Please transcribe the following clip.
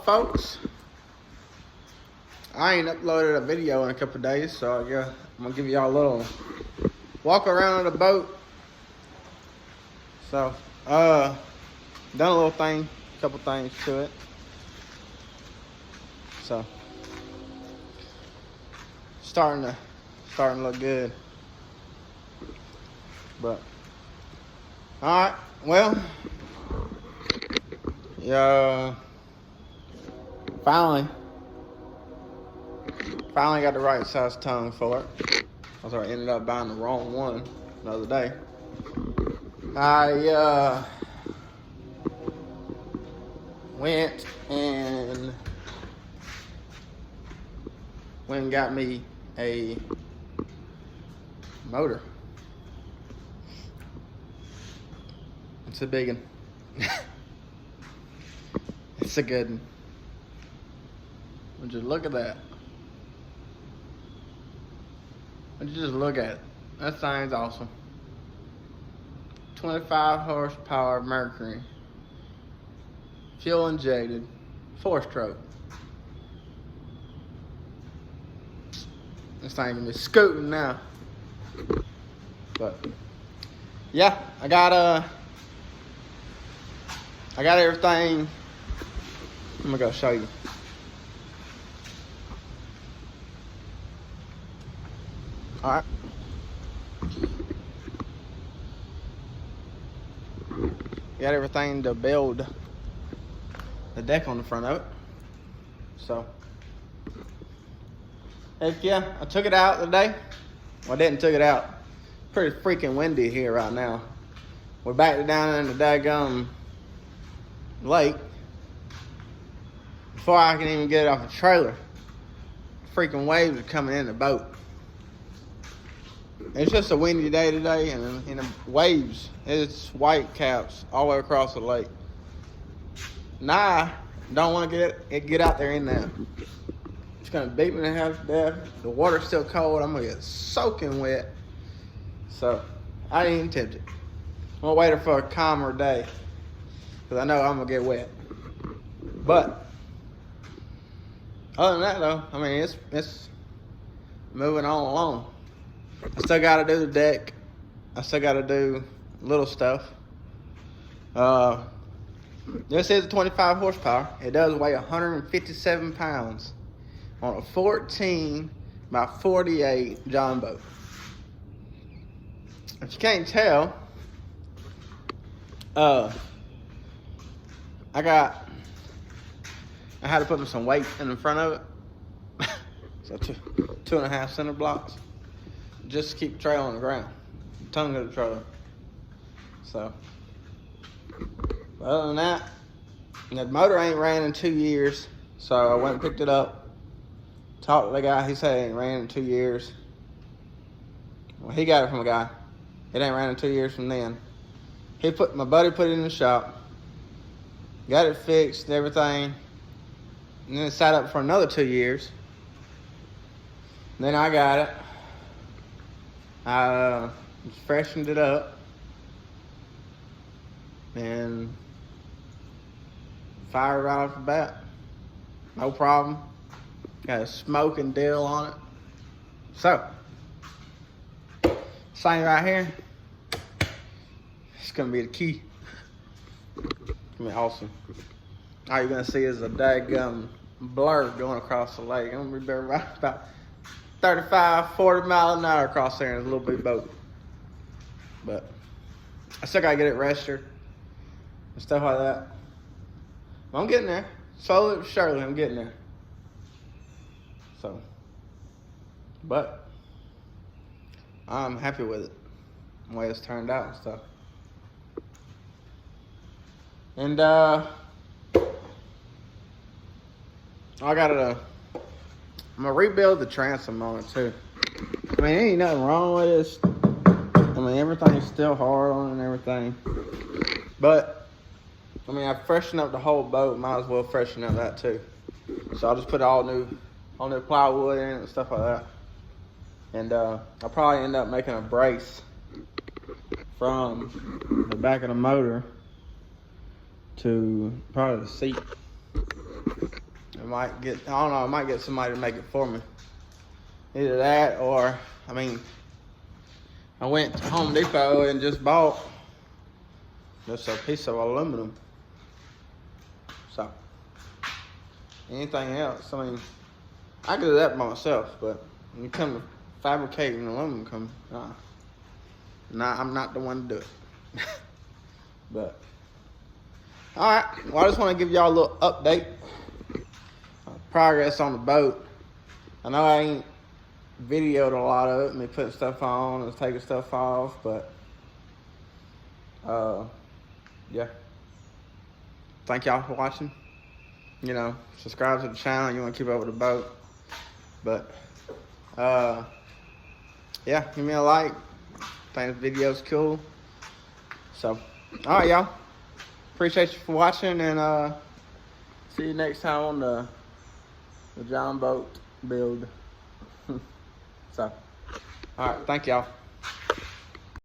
folks? I ain't uploaded a video in a couple days, so yeah, I'm gonna give y'all a little walk around the boat. So, done a little thing, a couple things to it. So, starting to look good. But, all right, well, yeah, finally got the right size tongue for it. I ended up buying the wrong one the other day. I went and got me a motor. It's a big one. It's a good one. Would you look at that? Would you just look at it? That thing's awesome. 25 horsepower Mercury. Fuel injected. 4-stroke. This thing can be scooting now. But yeah, I got everything. I'm gonna go show you. All right. Got everything to build the deck on the front of it. So, heck yeah, I took it out today. Well, I didn't took it out. Pretty freaking windy here right now. We're back down in the daggum lake. Before I can even get it off the trailer, freaking waves are coming in the boat. It's just a windy day today, and the waves, it's white caps all the way across the lake. Nah, don't want to get out there in there. It's gonna beat me to half to death. The water's still cold. I'm gonna get soaking wet. So I ain't even tempted. I'm gonna wait for a calmer day, because I know I'm gonna get wet. But other than that, though, I mean, it's moving on along. I still got to do the deck. I still got to do little stuff. This is a 25 horsepower. It does weigh 157 pounds on a 14 by 48 John boat. If you can't tell, I had to put some weight in the front of it. So 2.5 center blocks. Just to keep the trailer on the ground. Tongue of the trailer. So, other than that, the motor ain't ran in 2 years. So I went and picked it up. Talked to the guy. He said it ain't ran in 2 years. Well, he got it from a guy. It ain't ran in 2 years from then. My buddy put it in the shop. Got it fixed and everything. And then it sat up for another 2 years. And then I got it. I freshened it up and fired right off the bat. No problem. Got a smoking deal on it. So, this thing right here, it's gonna be the key. It's gonna be awesome. All you're gonna see is a daggum blur going across the lake. I'm gonna be right about 35, 40 miles an hour across there in a little big boat. But I still gotta get it registered and stuff like that. But I'm getting there. Slowly but surely, I'm getting there. So, but I'm happy with it, the way it's turned out and stuff. And I'm gonna rebuild the transom on it too. I mean, ain't nothing wrong with this. I mean, everything's still hard on it and everything. But, I mean, I freshened up the whole boat. Might as well freshen up that too. So I'll just put all new plywood in it and stuff like that. And I'll probably end up making a brace from the back of the motor to probably the seat. I don't know, I might get somebody to make it for me. Either that or, I mean, I went to Home Depot and just bought just a piece of aluminum. So, anything else, I mean, I could do that by myself, but when you come to fabricating aluminum, I'm not the one to do it. But, all right, well, I just want to give y'all a little update. Progress on the boat. I know I ain't videoed a lot of it, me putting stuff on and taking stuff off, but yeah. Thank y'all for watching. You know, subscribe to the channel. You want to keep up with the boat. But yeah, give me a like. Think the video's cool. So, all right, y'all. Appreciate you for watching, and see you next time on the John boat build. So, all right, thank y'all.